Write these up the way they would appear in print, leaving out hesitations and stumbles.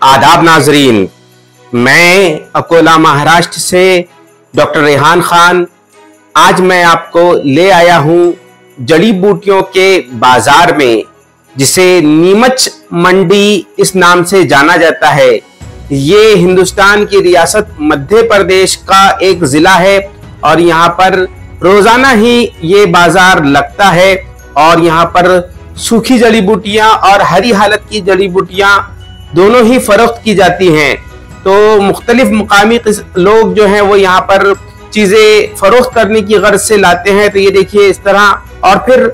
आदाब नाजरीन, मैं अकोला महाराष्ट्र से डॉक्टर रेहान खान। आज मैं आपको ले आया हूं जड़ी बूटियों के बाजार में, जिसे नीमच मंडी इस नाम से जाना जाता है। ये हिंदुस्तान की रियासत मध्य प्रदेश का एक जिला है और यहाँ पर रोजाना ही ये बाजार लगता है और यहाँ पर सूखी जड़ी बूटियां और हरी हालत की जड़ी बूटियां दोनों ही फरोख्त की जाती हैं। तो मुख्तलिफ मुकामी लोग जो हैं वो यहाँ पर चीजें फरोख्त करने की गर्ज से लाते हैं। तो ये देखिए इस तरह, और फिर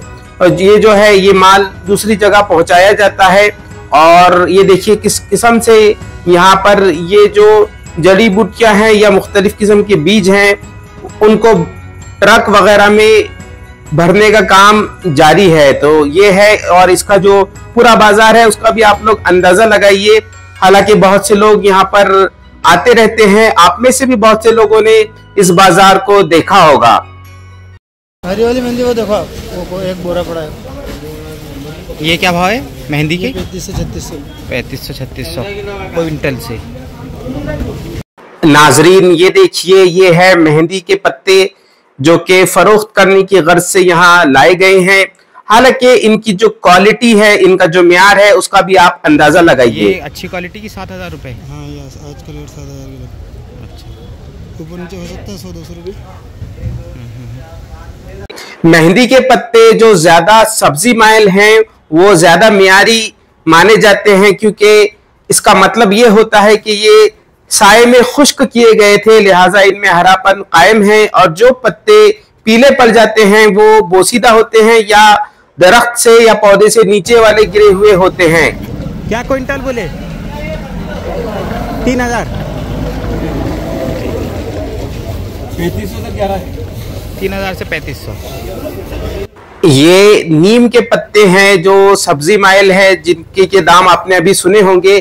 ये जो है ये माल दूसरी जगह पहुंचाया जाता है। और ये देखिए किस किस्म से यहाँ पर ये जो जड़ी बूटियां हैं या मुख्तलिफ किस्म के बीज हैं उनको ट्रक वगैरह में भरने का काम जारी है। तो ये है, और इसका जो पूरा बाजार है उसका भी आप लोग अंदाजा लगाइए। हालांकि बहुत से लोग यहाँ पर आते रहते हैं, आप में से भी बहुत से लोगों ने इस बाजार को देखा होगा। हरी वाली मेहंदी वो देखो, वो एक बोरा पड़ा है। ये क्या भाव है मेहंदी के? 35 से 3600। 3500-3600 क्विंटल से। नाजरीन ये देखिए, ये है मेहंदी के पत्ते जो कि फरोख्त करने की गर्ज से यहाँ लाए गए हैं। हालांकि इनकी जो क्वालिटी है, इनका जो म्यार है, उसका भी आप अंदाजा लगाइए। अच्छी क्वालिटी की 7000 रुपए। हाँ, आज का रेट 7000। अच्छा, ऊपर नीचे हो सकता है 100-200 रुपये। मेहंदी के पत्ते जो ज्यादा सब्जी माइल हैं वो ज्यादा म्यारी माने जाते हैं, क्योंकि इसका मतलब ये होता है कि ये साए में खुश्क किए गए थे, लिहाजा इनमें हरापन कायम है। और जो पत्ते पीले पड़ जाते हैं वो बोसीदा होते हैं या दरख्त से या पौधे से नीचे वाले गिरे हुए होते हैं। क्या क्विंटल बोले? 3000। 3500 से 11 है। 3000 से 3500। ये नीम के पत्ते हैं जो सब्जी माइल है, जिनके के दाम आपने अभी सुने होंगे,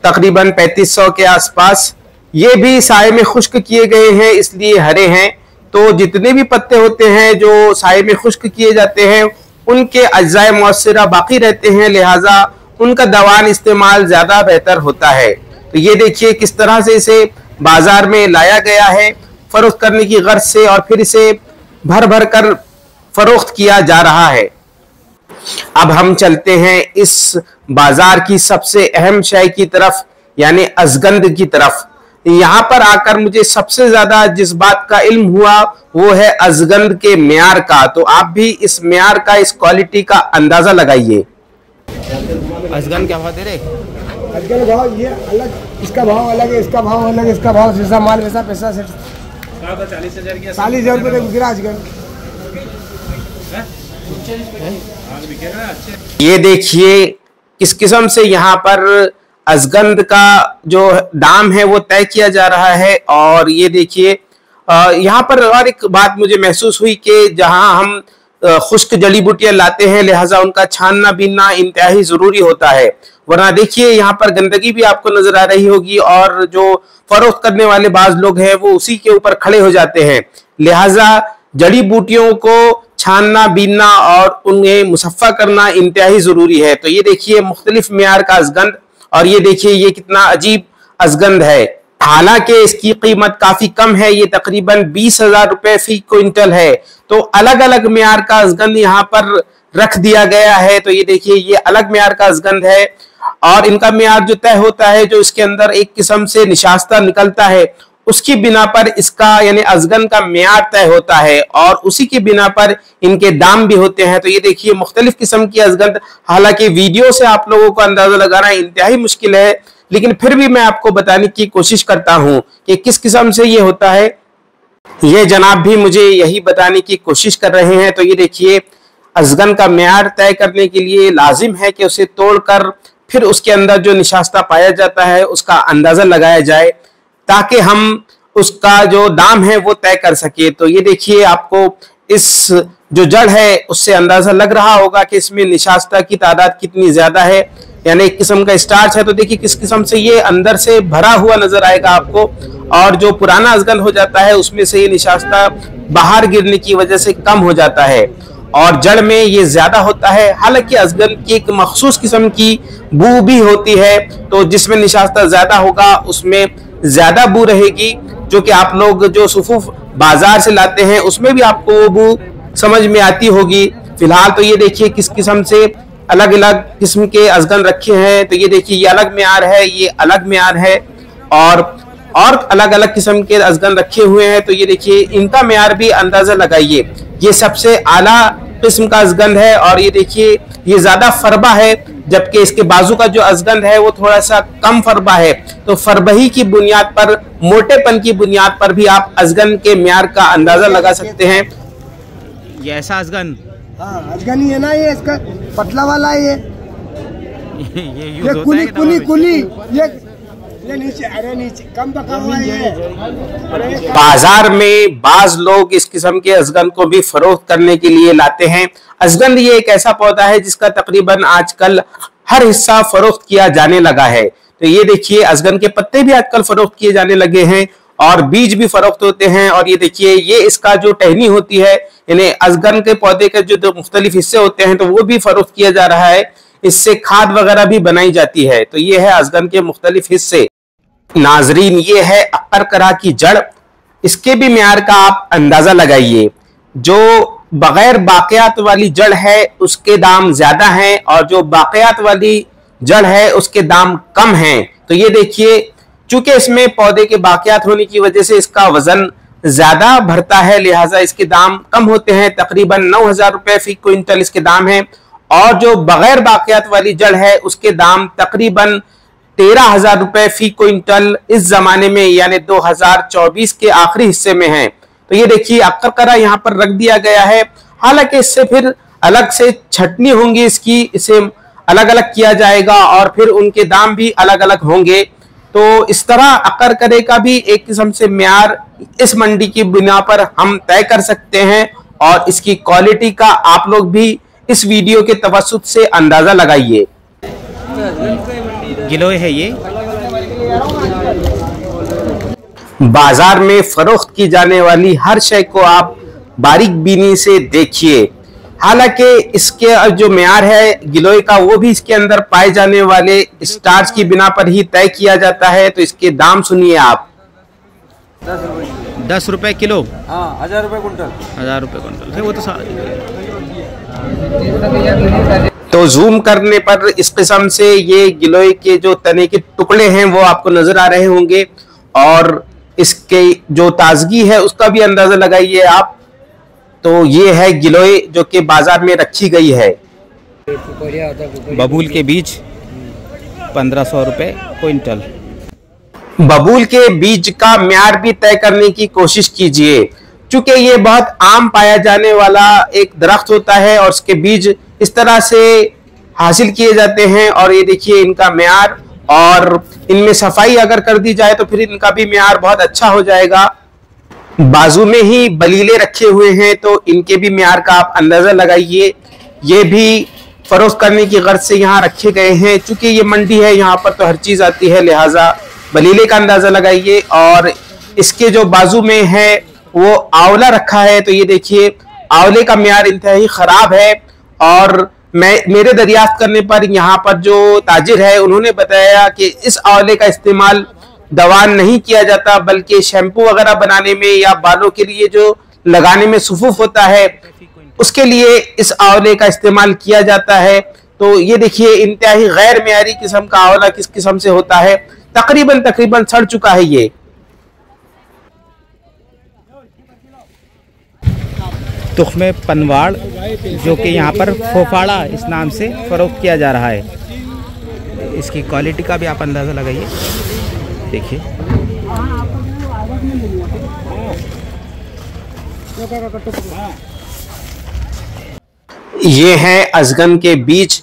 तकरीबन 3500 के आसपास। ये भी साए में खुश्क किए गए हैं, इसलिए हरे हैं। तो जितने भी पत्ते होते हैं जो साए में खुश्क किए जाते हैं उनके अज्जाए मुअस्सिरा बाकी रहते हैं, लिहाजा उनका दवान इस्तेमाल ज्यादा बेहतर होता है। तो ये देखिए किस तरह से इसे बाजार में लाया गया है फरोख्त करने की गर्ज से, और फिर इसे भर भर कर फरोख्त किया जा रहा है। अब हम चलते हैं इस बाजार की सबसे अहम शय की तरफ, यानी अजगंद की तरफ। यहाँ पर आकर मुझे सबसे ज्यादा जिस बात का इल्म हुआ वो है अजगंद के म्यार का। तो आप भी इस म्यार का, इस क्वालिटी का अंदाजा लगाइए। अजगंद क्या भाव दे रहे? अजगंद भाव ये अलग, इसका भाव अलग है, इसका भाव अलग है, इसका भाव जैसा माल वैसा पैसा। 40,000 रुपये तक गिरा अजगंद। ये देखिए किस किस्म से यहाँ पर अजगंद का जो दाम है वो तय किया जा रहा है। और ये देखिए यहाँ पर और एक बात मुझे महसूस हुई कि जहाँ हम खुश्क जड़ी बूटियां लाते हैं, लिहाजा उनका छानना बीनना इंतहाई जरूरी होता है, वरना देखिए यहाँ पर गंदगी भी आपको नजर आ रही होगी और जो फरोख्त करने वाले बाज लोग हैं वो उसी के ऊपर खड़े हो जाते हैं। लिहाजा जड़ी बूटियों को छानना बीनना और उन्हें मुसफ़्फ़ा करना इंतहाई जरूरी है। तो ये देखिए मुख्तलिफ म्यार का अजगंद, और ये देखिए ये कितना अजीब अजगंद है। हालांकि इसकी कीमत काफी कम है, ये तकरीबन 20,000 रुपए फी क्विंटल है। तो अलग अलग म्यार का अजगंद यहाँ पर रख दिया गया है। तो ये देखिए ये अलग म्यार का अजगंद है, और इनका म्यार जो तय होता है, जो इसके अंदर एक किस्म से निशास्ता निकलता है, उसकी बिना पर इसका यानी अजगंद का म्यार तय होता है और उसी की बिना पर इनके दाम भी होते हैं। तो ये देखिए मुख्तलिफ किस्म की अजगंद, हालांकि वीडियो से आप लोगों को अंदाजा लगाना इंतहाई मुश्किल है, लेकिन फिर भी मैं आपको बताने की कोशिश करता हूं कि किस किस्म से ये होता है। ये जनाब भी मुझे यही बताने की कोशिश कर रहे हैं। तो ये देखिए अजगंद का म्यार तय करने के लिए लाजिम है कि उसे तोड़कर फिर उसके अंदर जो निशास्ता पाया जाता है उसका अंदाजा लगाया जाए, ताकि हम उसका जो दाम है वो तय कर सके। तो ये देखिए आपको इस जो जड़ है उससे अंदाजा लग रहा होगा कि इसमें निशास्ता की तादाद कितनी ज्यादा है, यानी एक किस्म का स्टार्च है। तो देखिए किस किस्म से ये अंदर से भरा हुआ नजर आएगा आपको, और जो पुराना अजगंद हो जाता है उसमें से ये निशास्ता बाहर गिरने की वजह से कम हो जाता है। और जड़ में ये ज्यादा होता है। हालांकि अजगन की एक मखसूस किस्म की बू भी होती है, तो जिसमें निशास्ता ज्यादा होगा उसमें ज्यादा बू रहेगी, जो कि आप लोग जो सुफूफ बाजार से लाते हैं उसमें भी आपको वो बू समझ में आती होगी। फिलहाल तो ये देखिए किस किस्म से अलग अलग किस्म के अजगन रखे हैं। तो ये देखिए ये अलग म्यार है, ये अलग म्यार है, और अलग अलग किस्म के अजगन रखे हुए हैं। तो ये देखिए इनका म्यार भी अंदाजा लगाइए। ये सबसे आला किस्म का अजगन है और ये देखिए ये ज्यादा फरबा है, जबकि इसके बाजू का जो अजगन है वो थोड़ा सा कम फरबा है। तो फरबही की बुनियाद पर, मोटेपन की बुनियाद पर भी आप अजगन के म्यार का अंदाजा लगा सकते हैं। ये ऐसा अजगन, हाँ अजगन ही है ना, ये इसका पतला वाला है। ये यूज ये होता कुली है कुली कुली, ये नीचे, अरे नीचे कम पका हुआ है ये। बाजार में बाज लोग इस किस्म के अजगन को भी फरोख्त करने के लिए लाते हैं। अजगन ये एक ऐसा पौधा है जिसका तकरीबन आजकल हर हिस्सा फरोख्त किया जाने लगा है। तो ये देखिए अजगन के पत्ते भी आजकल फरोख्त किए जाने लगे हैं और बीज भी फरोख्त होते हैं। और ये देखिए ये इसका जो टहनी होती है, यानी अजगन के पौधे के जो मुख्तलिफ हिस्से होते हैं, तो वो भी फरोख्त किया जा रहा है। इससे खाद वगैरह भी बनाई जाती है। तो ये है अजगन के मुख्तलिफ हिस्से। नाजरीन, ये है अक्करकरा की जड़। इसके भी म्यार का आप अंदाजा लगाइए। जो बगैर बाक़ियात वाली जड़ है उसके दाम ज्यादा हैं और जो बाक़ियात वाली जड़ है उसके दाम कम हैं। तो ये देखिए चूंकि इसमें पौधे के बाक़ियात होने की वजह से इसका वजन ज्यादा भरता है, लिहाजा इसके दाम कम होते हैं। तकरीबन 9,000 रुपए फी क्विंटल इसके दाम है। और जो बगैर बाक़ियात वाली जड़ है उसके दाम तकरीबन 13,000 रुपए फी क्विंटल इस जमाने में, यानी 2024 के आखिरी हिस्से में है। तो ये देखिए अक्करकरा यहाँ पर रख दिया गया है। हालांकि इससे फिर अलग से छटनी होंगी इसकी, इसे अलग अलग किया जाएगा और फिर उनके दाम भी अलग अलग होंगे। तो इस तरह अक्करकरे का भी एक किस्म से म्यार इस मंडी की बिना पर हम तय कर सकते हैं और इसकी क्वालिटी का आप लोग भी इस वीडियो के तवस्सुत से अंदाजा लगाइए। गिलोय है ये। बाजार में फरोख्त की जाने वाली हर शय को आप बारीक बीनी से देखिए। हालांकि इसके जो म्यार है गिलोय का वो भी इसके अंदर पाए जाने वाले स्टार्च की बिना पर ही तय किया जाता है। तो इसके दाम सुनिए आप। 10 रुपए किलो। हाँ 1,000 रुपए कुंटल। 1,000 रुपए कुंटल है वो तो। तो जूम करने पर इस किस्म से ये गिलोय के जो तने के टुकड़े हैं वो आपको नजर आ रहे होंगे और इसके जो ताजगी है उसका भी अंदाजा लगाइए आप। तो ये है गिलोय जो कि बाजार में रखी गई है। बबूल के बीज 1,500 रुपए क्विंटल। बबूल के बीज का म्यार भी तय करने की कोशिश कीजिए, चूंकि ये बहुत आम पाया जाने वाला एक दरख्त होता है और उसके बीज इस तरह से हासिल किए जाते हैं। और ये देखिए इनका म्यार, और इनमें सफाई अगर कर दी जाए तो फिर इनका भी म्यार बहुत अच्छा हो जाएगा। बाजू में ही बलीले रखे हुए हैं तो इनके भी म्यार का आप अंदाजा लगाइए। ये भी फरोख्त करने की गर्ज से यहाँ रखे गए हैं। चूंकि ये मंडी है यहाँ पर तो हर चीज आती है, लिहाजा बलीले का अंदाजा लगाइए। और इसके जो बाजू में है वो आंवला रखा है। तो ये देखिए आंवले का म्यार इंतहाई खराब है और मेरे दरियाफ्त करने पर यहाँ पर जो ताजिर है उन्होंने बताया कि इस आंवले का इस्तेमाल दवा नहीं किया जाता, बल्कि शैम्पू वगैरह बनाने में या बालों के लिए जो लगाने में सुफूफ होता है उसके लिए इस आंवले का इस्तेमाल किया जाता है। तो ये देखिए इंतहाई गैर मेयारी किस्म का आंवला किस किस्म से होता है, तकरीबन सड़ चुका है ये। तुख्मे पनवाड़ जो कि यहाँ पर फोफाड़ा इस नाम से फरोख्त किया जा रहा है। इसकी क्वालिटी का भी आप अंदाज़ा लगाइए। देखिए ये है अजगन के बीज,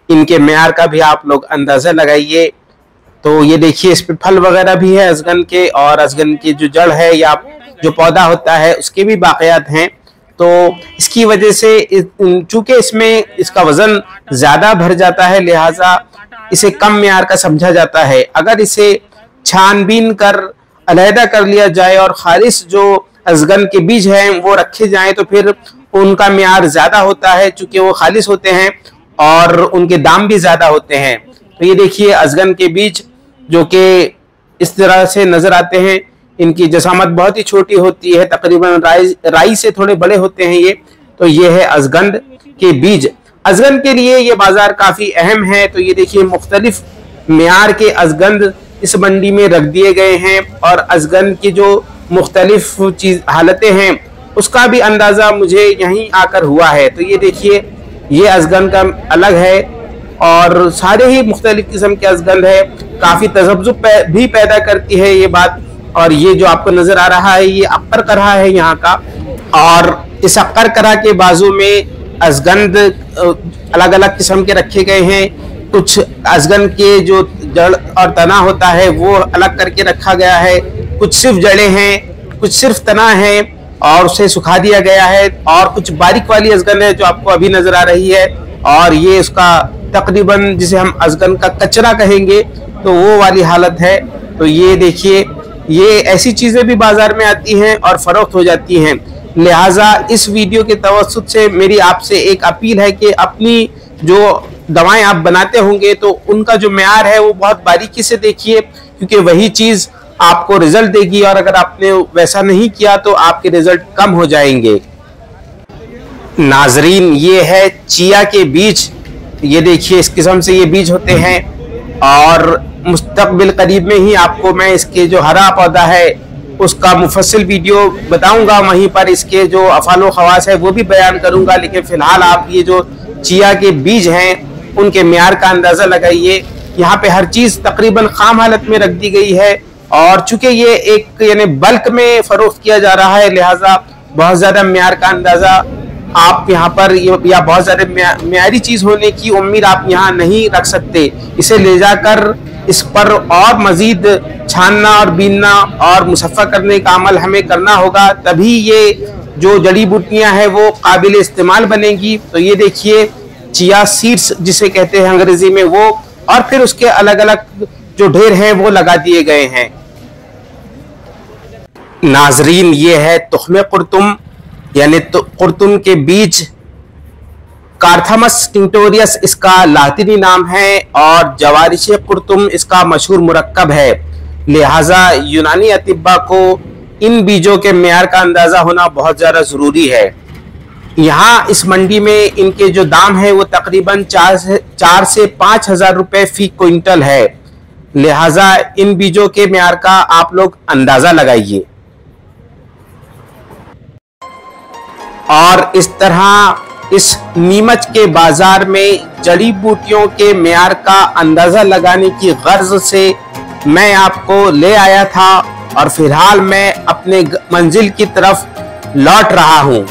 इनके म्यार का भी आप लोग अंदाजा लगाइए। तो ये देखिए इस पे फल वगैरह भी है अजगन के, और अजगन की जो जड़ है या जो पौधा होता है उसके भी बाक़ियात हैं। तो इसकी वजह से चूंकि इसमें इसका वजन ज्यादा भर जाता है, लिहाजा इसे कम म्यार का समझा जाता है। अगर इसे छानबीन कर अलहदा कर लिया जाए और खालिस जो अजगन के बीज हैं वो रखे जाएं तो फिर उनका म्यार ज्यादा होता है, चूंकि वो खालिस होते हैं और उनके दाम भी ज्यादा होते हैं। तो ये देखिए अजगन के बीज जो कि इस तरह से नजर आते हैं, इनकी जसामत बहुत ही छोटी होती है, तकरीबन राई से थोड़े बड़े होते हैं ये। तो ये है अजगंद के बीज। अजगंद के लिए ये बाजार काफी अहम है। तो ये देखिए मुख्तलिफ म्यार के अजगंद इस मंडी में रख दिए गए हैं और अजगंद की जो मुख्तलिफ हालतें हैं उसका भी अंदाजा मुझे यहीं आकर हुआ है। तो ये देखिए ये अजगंद का अलग है और सारे ही मुख्तलिफ किस्म के अजगंद है। काफी तजब्जुब भी पैदा करती है ये बात। और ये जो आपको नजर आ रहा है ये अक्कर करहा है यहाँ का, और इस अक्कर करहा के बाजू में अजगंद अलग अलग किस्म के रखे गए हैं। कुछ अजगंद के जो जड़ और तना होता है वो अलग करके रखा गया है, कुछ सिर्फ जड़ें हैं, कुछ सिर्फ तना है और उसे सुखा दिया गया है, और कुछ बारीक वाली अजगंद है जो आपको अभी नजर आ रही है। और ये उसका तकरीबन जिसे हम अजगंद का कचरा कहेंगे तो वो वाली हालत है। तो ये देखिए ये ऐसी चीजें भी बाजार में आती हैं और फरोख्त हो जाती हैं। लिहाजा इस वीडियो के तवस्सुत से मेरी आपसे एक अपील है कि अपनी जो दवाएं आप बनाते होंगे तो उनका जो म्यार है वो बहुत बारीकी से देखिए, क्योंकि वही चीज आपको रिजल्ट देगी और अगर आपने वैसा नहीं किया तो आपके रिजल्ट कम हो जाएंगे। नाजरीन ये है चिया के बीज। ये देखिए इस किस्म से ये बीज होते हैं और मुस्तकबिल करीब में ही आपको मैं इसके जो हरा पौधा है उसका मुफस्सिल वीडियो बताऊंगा, वहीं पर इसके जो अफालो खवास है वो भी बयान करूंगा। लेकिन फिलहाल आप ये जो चिया के बीज हैं उनके म्यार का अंदाजा लगाइए। यहाँ पे हर चीज तकरीबन खाम हालत में रख दी गई है और चूंकि ये एक यानी बल्क में फरोख्त किया जा रहा है, लिहाजा बहुत ज्यादा म्यार का अंदाजा आप यहाँ पर या बहुत ज्यादा म्यारी चीज होने की उम्मीद आप यहाँ नहीं रख सकते। इसे ले जाकर इस पर और मजीद छानना और बीनना और मुसफ़्फ़ा करने का अमल हमें करना होगा, तभी ये जो जड़ी बूटियां हैं वो काबिल इस्तेमाल बनेंगी। तो ये देखिए चिया सीड्स जिसे कहते हैं अंग्रेजी में वो, और फिर उसके अलग अलग जो ढेर हैं वो लगा दिए गए हैं। नाजरीन ये है तुख्मे कुर्तुम यानी कुर्तुम के बीज। कार्थमस टिंटोरियस इसका लातिनी नाम है और जवारिश कुर्तुम इसका मशहूर मुरक्कब है। लिहाजा यूनानी अतिब्बा को इन बीजों के म्यार का अंदाजा होना बहुत ज़्यादा ज़रूरी है। यहाँ इस मंडी में इनके जो दाम है वो तकरीबन 4 से 5 हज़ार रुपये फी क्विंटल है। लिहाजा इन बीजों के म्यार का आप लोग अंदाज़ा लगाइए। और इस तरह इस नीमच के बाजार में जड़ी बूटियों के म्यार का अंदाजा लगाने की गर्ज से मैं आपको ले आया था और फिलहाल मैं अपने मंजिल की तरफ लौट रहा हूँ।